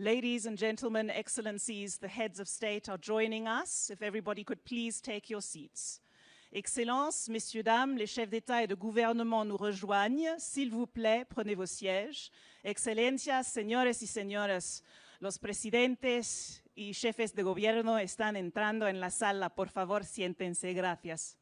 Ladies and gentlemen, excellencies, the heads of state are joining us. If everybody could please take your seats. Excellences, messieurs, dames, les chefs d'État et de gouvernement nous rejoignent. S'il vous plaît, prenez vos sièges. Excelencias, señores y señoras, los presidentes y jefes de gobierno están entrando en la sala. Por favor, siéntense. Gracias.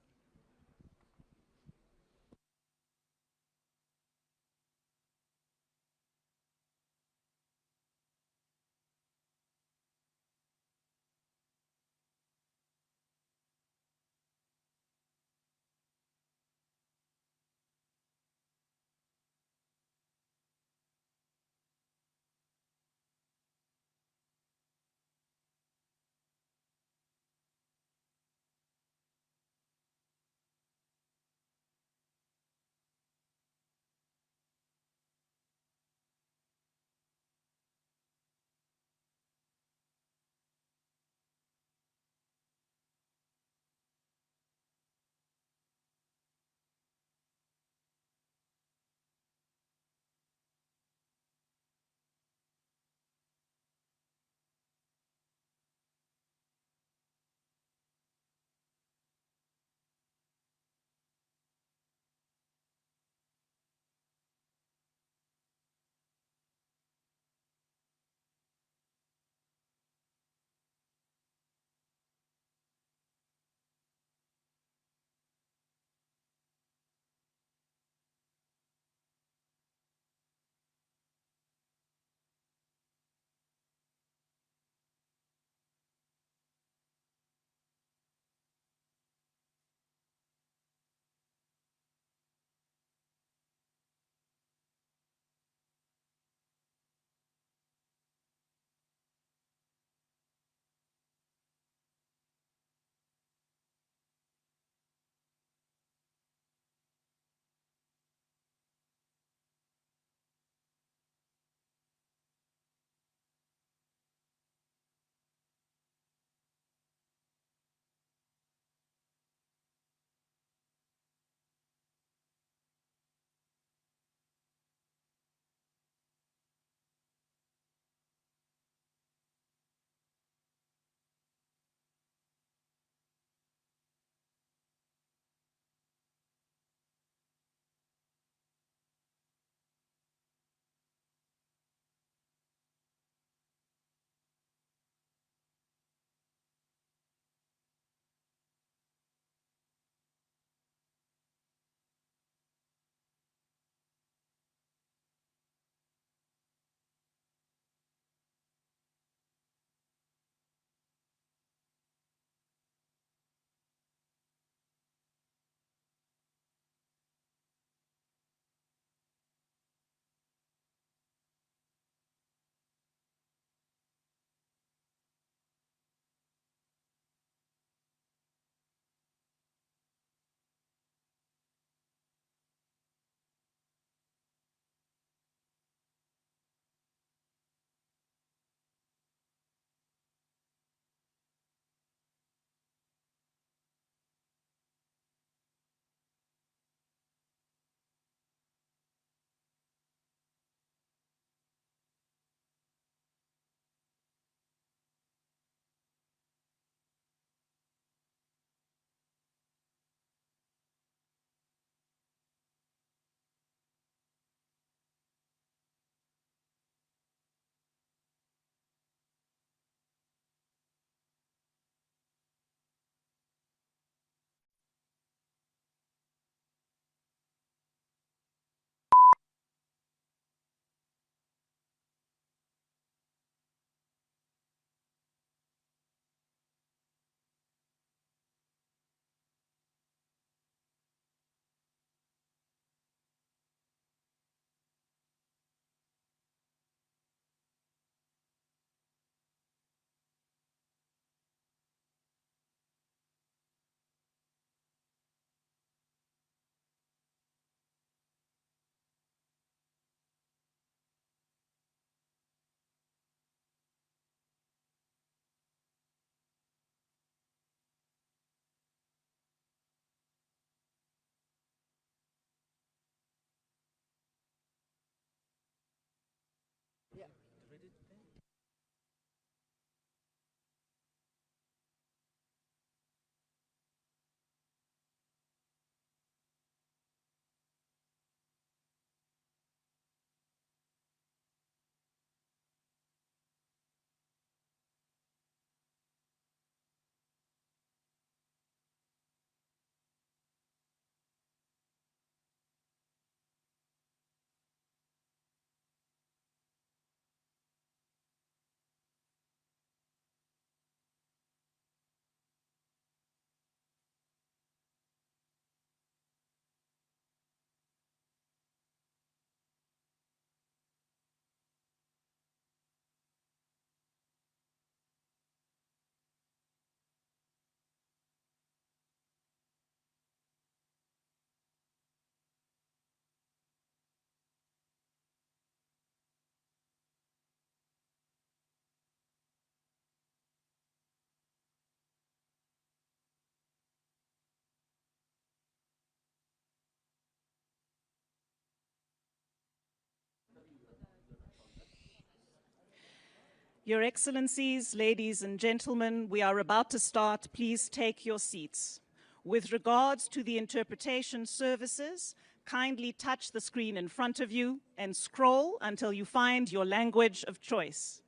Your Excellencies, ladies and gentlemen, we are about to start. Please take your seats. With regards to the interpretation services, kindly touch the screen in front of you and scroll until you find your language of choice.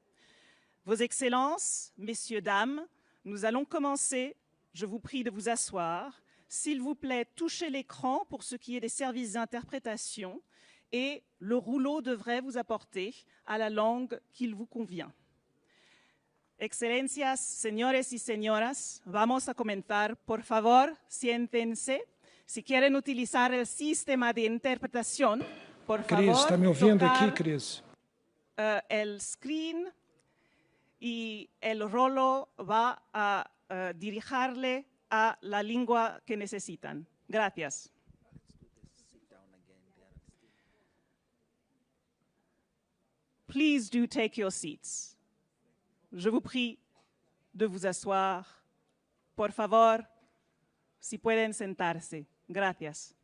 Vos Excellences, Messieurs, Dames, nous allons commencer. Je vous prie de vous asseoir. S'il vous plaît, touchez l'écran pour ce qui est des services d'interprétation et le rouleau devrait vous apporter à la langue qu'il vous convient. Excelencias, señores y señoras, vamos a comenzar. Por favor, siéntense. Si quieren utilizar el sistema de interpretación, por favor, Cris, está me ouvindo tocar, aqui, Cris? El screen y el rolo va a dirigirle a la lengua que necesitan. Gracias. Please do take your seats. Je vous prie de vous asseoir. Por favor, si pueden sentarse. Gracias.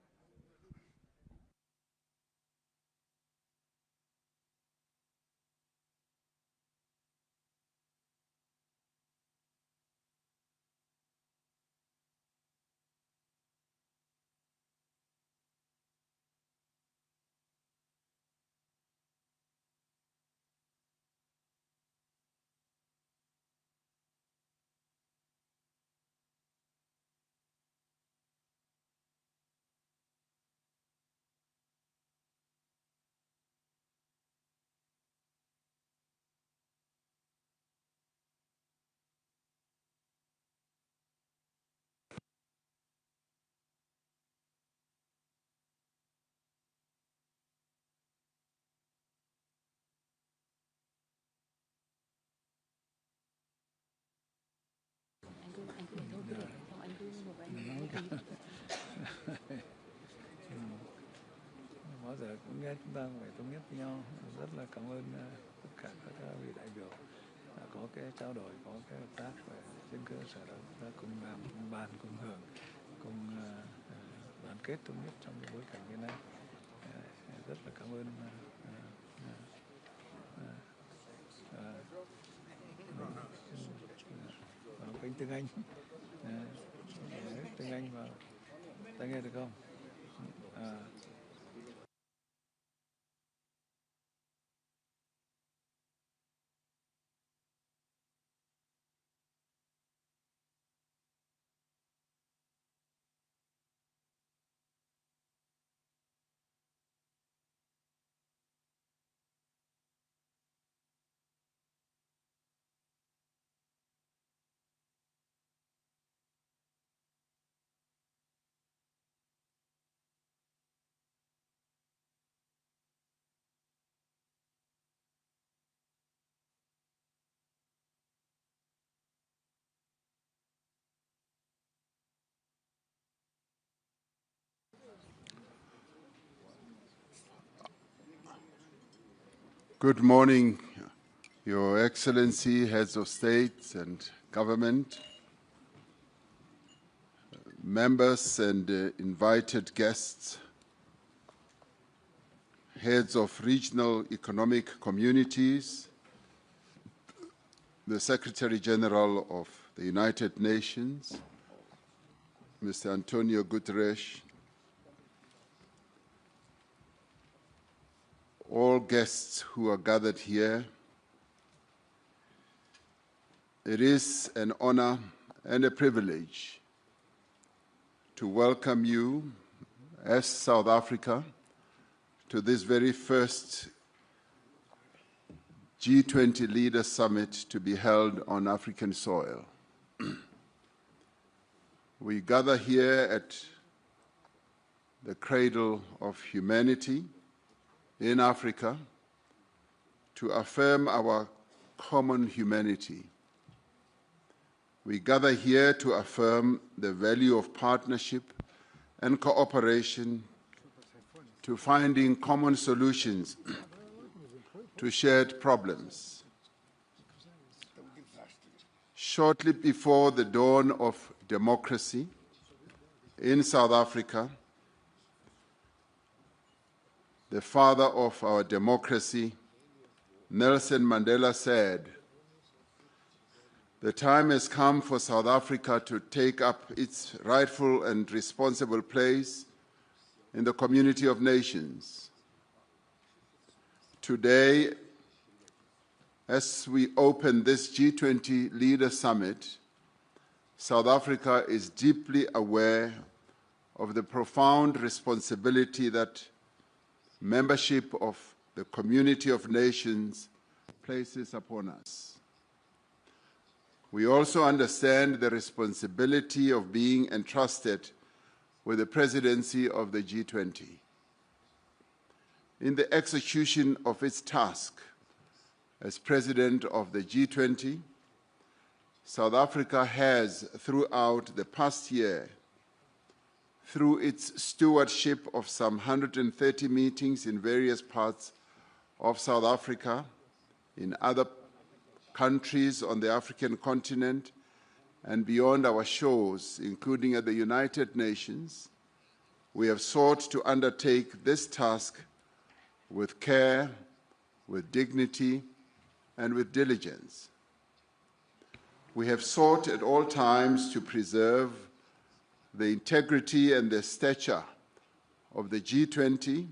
Bao giờ cũng nghe chúng ta phải thống nhất với nhau. Rất là cảm ơn tất cả các vị đại biểu đã có cái trao đổi, có cái hợp tác và trên cơ sở đó chúng ta cùng làm, cùng bàn, cùng hưởng, cùng đoàn kết thống nhất trong cái bối cảnh như này. Rất là cảm ơn kênh tiếng Anh. Tiếng Anh vào. Ta nghe được không? Good morning, Your Excellency, Heads of State and Government, members and invited guests, heads of regional economic communities, the Secretary General of the United Nations, Mr. Antonio Guterres, all guests who are gathered here. It is an honor and a privilege to welcome you as South Africa to this very first G20 Leaders Summit to be held on African soil. We gather here at the cradle of humanity in Africa to affirm our common humanity. We gather here to affirm the value of partnership and cooperation to finding common solutions to shared problems. Shortly before the dawn of democracy in South Africa, the father of our democracy, Nelson Mandela, said, The time has come for South Africa to take up its rightful and responsible place in the community of nations. Today, as we open this G20 Leader Summit, South Africa is deeply aware of the profound responsibility that membership of the community of nations places upon us. We also understand the responsibility of being entrusted with the presidency of the G20. In the execution of its task as president of the G20, South Africa has, throughout the past year, through its stewardship of some 130 meetings in various parts of South Africa, in other countries on the African continent, and beyond our shores, including at the United Nations, we have sought to undertake this task with care, with dignity, and with diligence. We have sought at all times to preserve the integrity and the stature of the G20,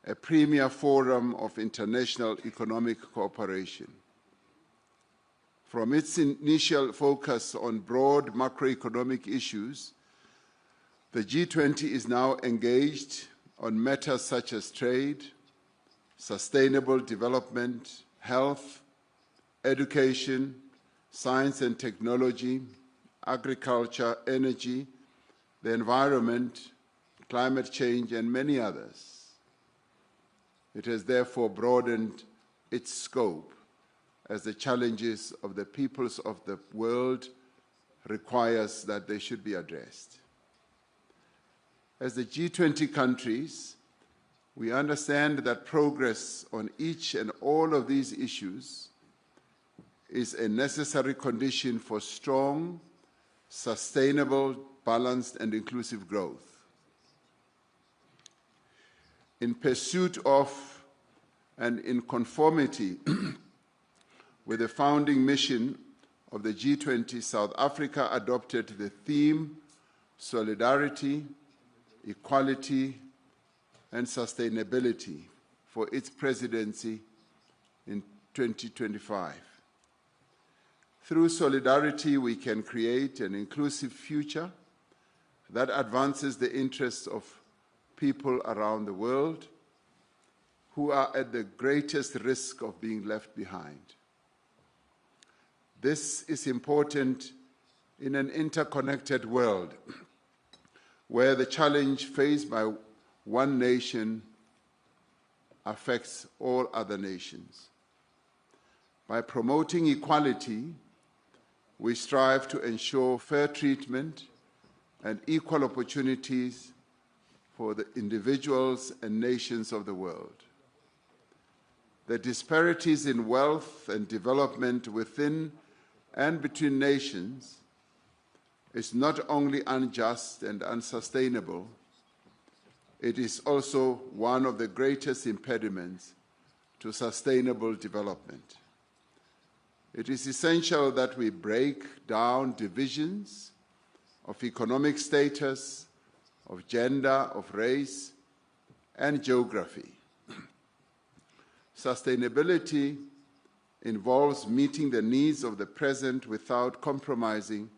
a premier forum of international economic cooperation. From its initial focus on broad macroeconomic issues, the G20 is now engaged on matters such as trade, sustainable development, health, education, science and technology, agriculture, energy, the environment, climate change, and many others. It has therefore broadened its scope as the challenges of the peoples of the world requires that they should be addressed. As the G20 countries, we understand that progress on each and all of these issues is a necessary condition for strong, sustainable, balanced, and inclusive growth. In pursuit of and in conformity with the founding mission of the G20, South Africa adopted the theme Solidarity, Equality, and Sustainability for its presidency in 2025. Through solidarity, we can create an inclusive future that advances the interests of people around the world who are at the greatest risk of being left behind. This is important in an interconnected world where the challenge faced by one nation affects all other nations. By promoting equality, we strive to ensure fair treatment and equal opportunities for the individuals and nations of the world. The disparities in wealth and development within and between nations is not only unjust and unsustainable, it is also one of the greatest impediments to sustainable development. It is essential that we break down divisions of economic status, of gender, of race, and geography. Sustainability involves meeting the needs of the present without compromising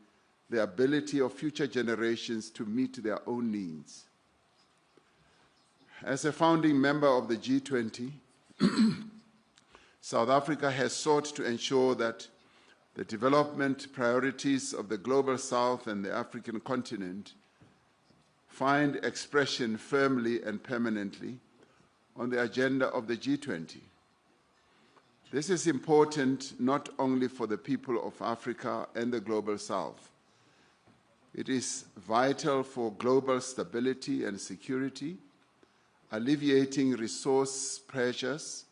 the ability of future generations to meet their own needs. As a founding member of the G20, South Africa has sought to ensure that the development priorities of the Global South and the African continent find expression firmly and permanently on the agenda of the G20. This is important not only for the people of Africa and the Global South. It is vital for global stability and security, alleviating resource pressures,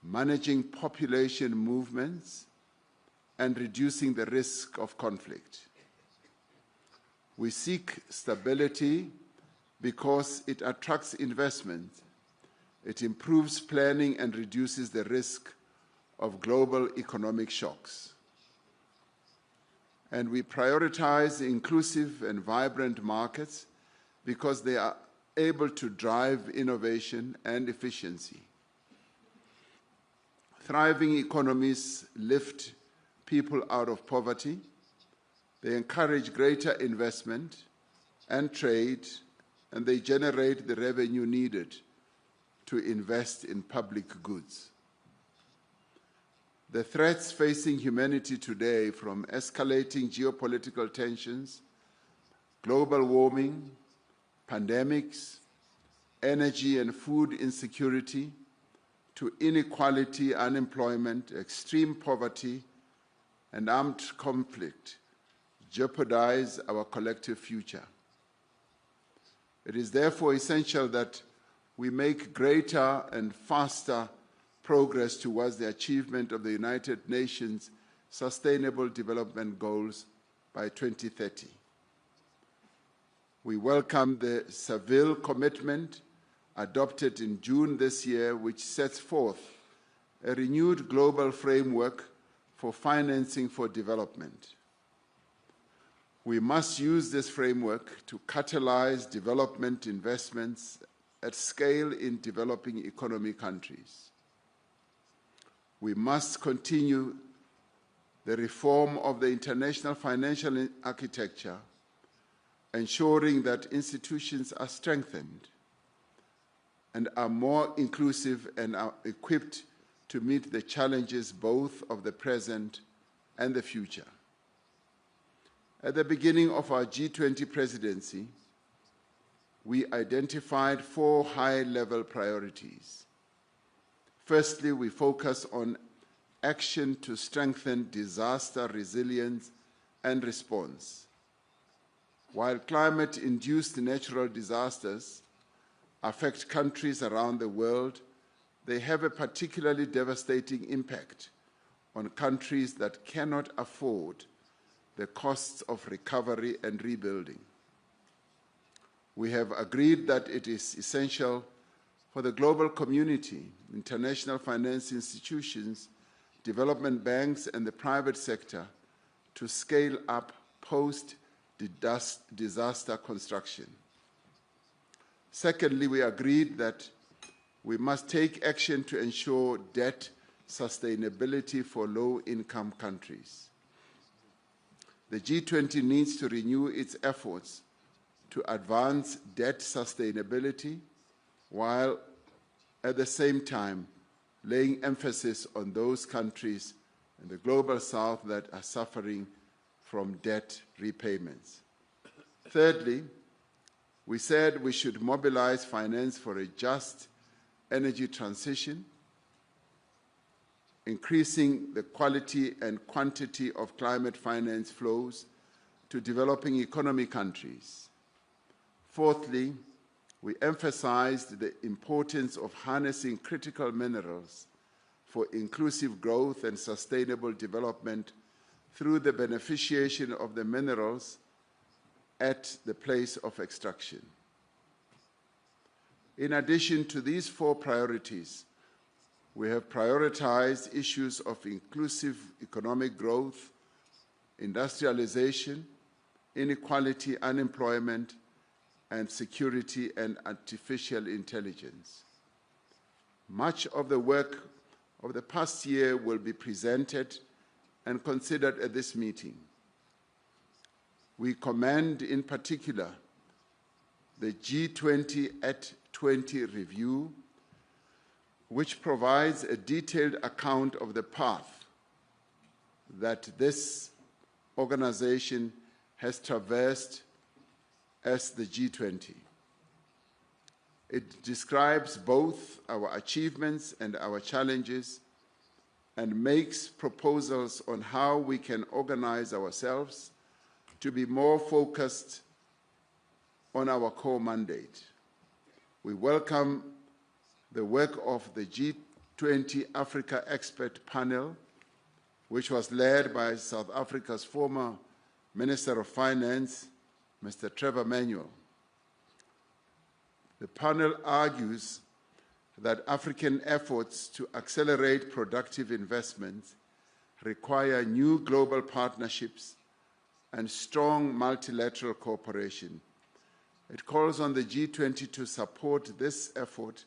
managing population movements, and reducing the risk of conflict. We seek stability because it attracts investment, it improves planning and reduces the risk of global economic shocks. And we prioritize inclusive and vibrant markets because they are able to drive innovation and efficiency. Thriving economies lift people out of poverty. They encourage greater investment and trade, and they generate the revenue needed to invest in public goods. The threats facing humanity today, from escalating geopolitical tensions, global warming, pandemics, energy and food insecurity, to inequality, unemployment, extreme poverty, and armed conflict, jeopardize our collective future. It is therefore essential that we make greater and faster progress towards the achievement of the United Nations Sustainable Development Goals by 2030. We welcome the Seville Commitment adopted in June this year, which sets forth a renewed global framework for financing for development. We must use this framework to catalyze development investments at scale in developing economy countries. We must continue the reform of the international financial architecture, ensuring that institutions are strengthened and are more inclusive and are equipped to meet the challenges both of the present and the future. At the beginning of our G20 presidency, we identified 4 high-level priorities. Firstly, we focus on action to strengthen disaster resilience and response. While climate-induced natural disasters affect countries around the world, they have a particularly devastating impact on countries that cannot afford the costs of recovery and rebuilding. We have agreed that it is essential for the global community, international finance institutions, development banks, and the private sector to scale up post-disaster construction. Secondly, we agreed that we must take action to ensure debt sustainability for low-income countries. The G20 needs to renew its efforts to advance debt sustainability while at the same time laying emphasis on those countries in the global south that are suffering from debt repayments. Thirdly, we said we should mobilize finance for a just energy transition, increasing the quality and quantity of climate finance flows to developing economy countries. Fourthly, we emphasized the importance of harnessing critical minerals for inclusive growth and sustainable development through the beneficiation of the minerals at the place of extraction. In addition to these 4 priorities, we have prioritized issues of inclusive economic growth, industrialization, inequality, unemployment, and security and artificial intelligence. Much of the work of the past year will be presented and considered at this meeting. We commend in particular the G20 at 20 review, which provides a detailed account of the path that this organization has traversed as the G20. It describes both our achievements and our challenges and makes proposals on how we can organize ourselves to be more focused on our core mandate. We welcome the work of the G20 Africa Expert Panel, which was led by South Africa's former Minister of Finance, Mr. Trevor Manuel. The panel argues that African efforts to accelerate productive investments require new global partnerships and strong multilateral cooperation. It calls on the G20 to support this effort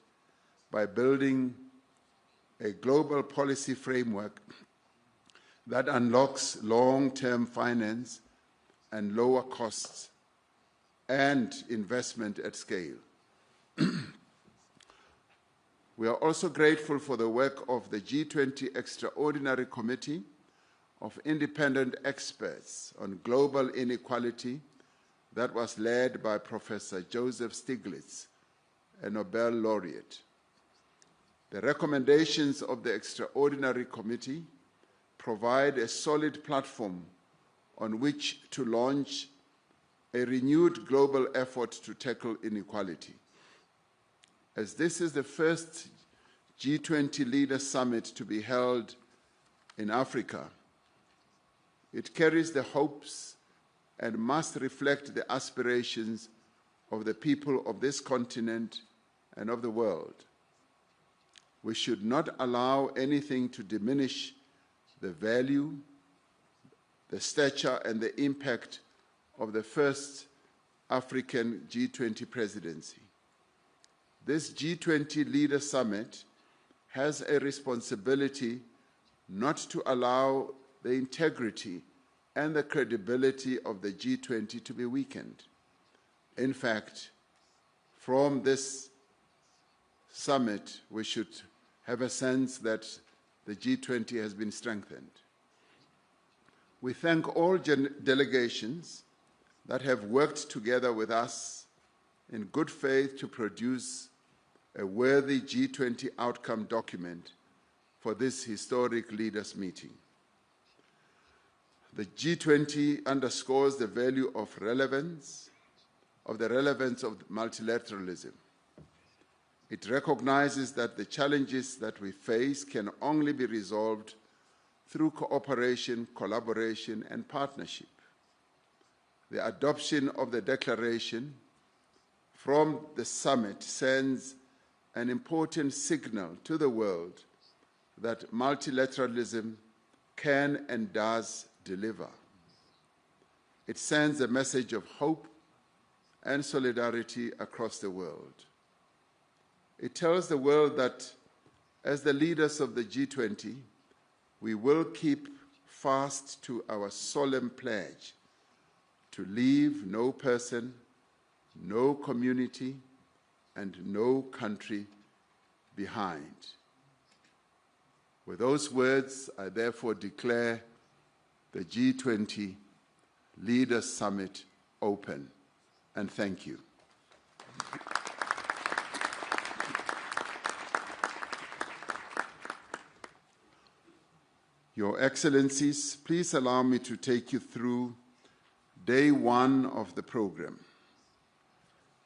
by building a global policy framework that unlocks long-term finance and lower costs and investment at scale. We are also grateful for the work of the G20 Extraordinary Committee of Independent Experts on Global Inequality that was led by Professor Joseph Stiglitz, a Nobel laureate. The recommendations of the Extraordinary Committee provide a solid platform on which to launch a renewed global effort to tackle inequality. As this is the first G20 Leaders Summit to be held in Africa, it carries the hopes and must reflect the aspirations of the people of this continent and of the world. We should not allow anything to diminish the value, the stature, and the impact of the first African G20 presidency. This G20 Leaders Summit has a responsibility not to allow the integrity and the credibility of the G20 to be weakened. In fact, from this summit, we should have a sense that the G20 has been strengthened. We thank all delegations that have worked together with us in good faith to produce a worthy G20 outcome document for this historic leaders' meeting. The G20 underscores the value of the relevance of multilateralism. It recognizes that the challenges that we face can only be resolved through cooperation, collaboration, and partnership. The adoption of the declaration from the summit sends an important signal to the world that multilateralism can and does deliver. It sends a message of hope and solidarity across the world. It tells the world that as the leaders of the G20, we will keep fast to our solemn pledge to leave no person, no community, and no country behind. With those words, I therefore declare the G20 Leaders Summit open, and thank you. Your Excellencies, please allow me to take you through day one of the program.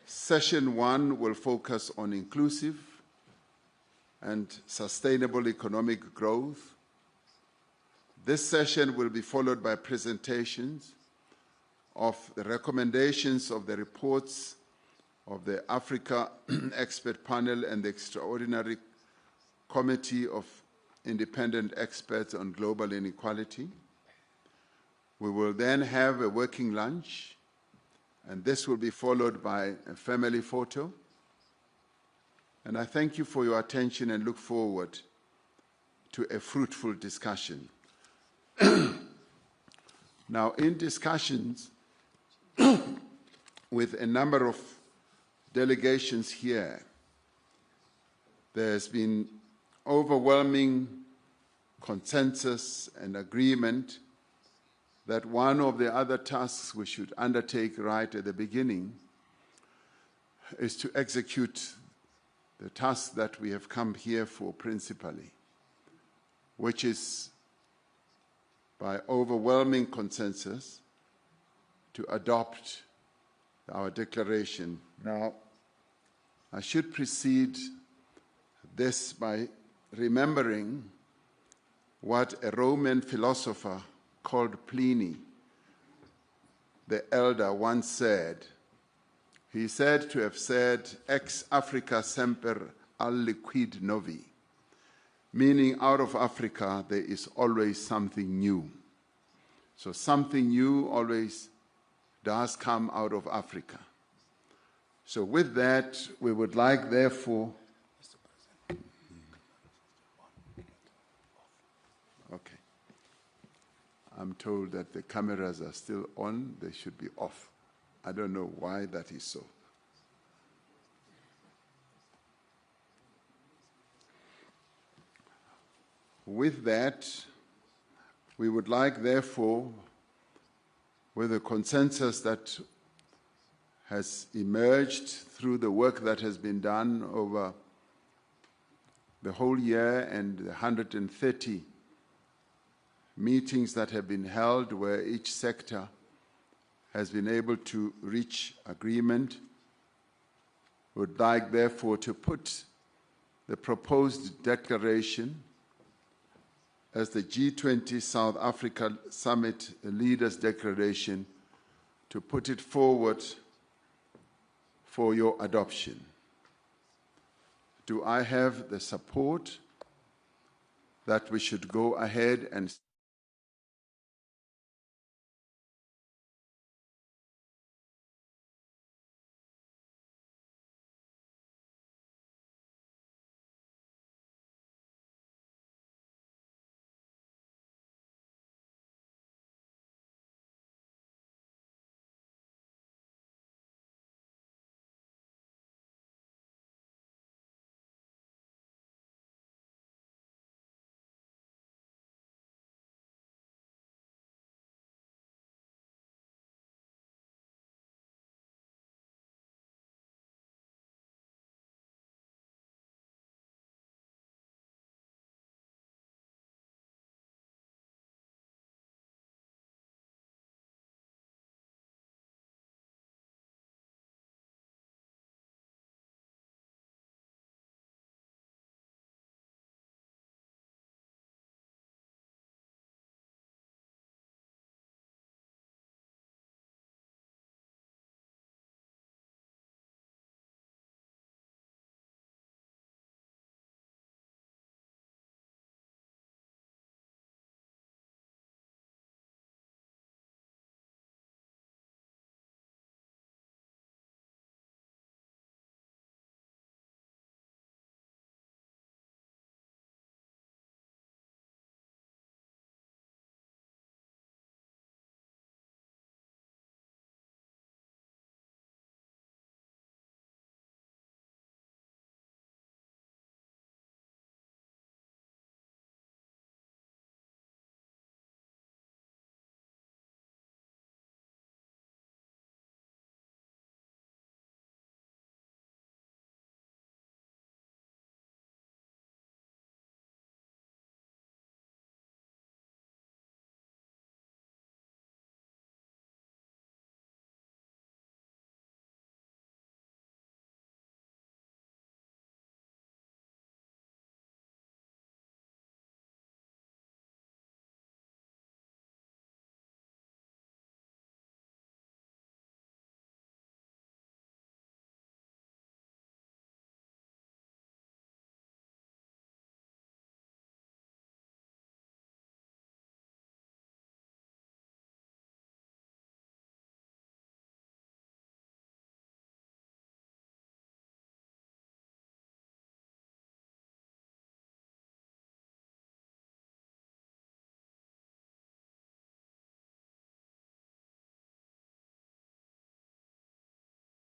Session one will focus on inclusive and sustainable economic growth. This session will be followed by presentations of the recommendations of the reports of the Africa Expert Panel and the Extraordinary Committee of Independent Experts on Global Inequality. We will then have a working lunch, and this will be followed by a family photo. And I thank you for your attention and look forward to a fruitful discussion. Now, in discussions with a number of delegations here, there's been overwhelming consensus and agreement that one of the other tasks we should undertake right at the beginning is to execute the task that we have come here for principally, which is by overwhelming consensus to adopt our declaration. Now, I should precede this by remembering what a Roman philosopher called Pliny, the elder, once said. He said to have said, ex Africa semper aliquid novi, meaning out of Africa there is always something new. So something new always does come out of Africa. So with that, we would like, therefore, okay. I'm told that the cameras are still on, they should be off. I don't know why that is so. With that, we would like, therefore, with a consensus that has emerged through the work that has been done over the whole year and the 130 meetings that have been held where each sector has been able to reach agreement, would like, therefore, to put the proposed declaration as the G20 South Africa Summit Leaders Declaration, to put it forward for your adoption. Do I have the support that we should go ahead and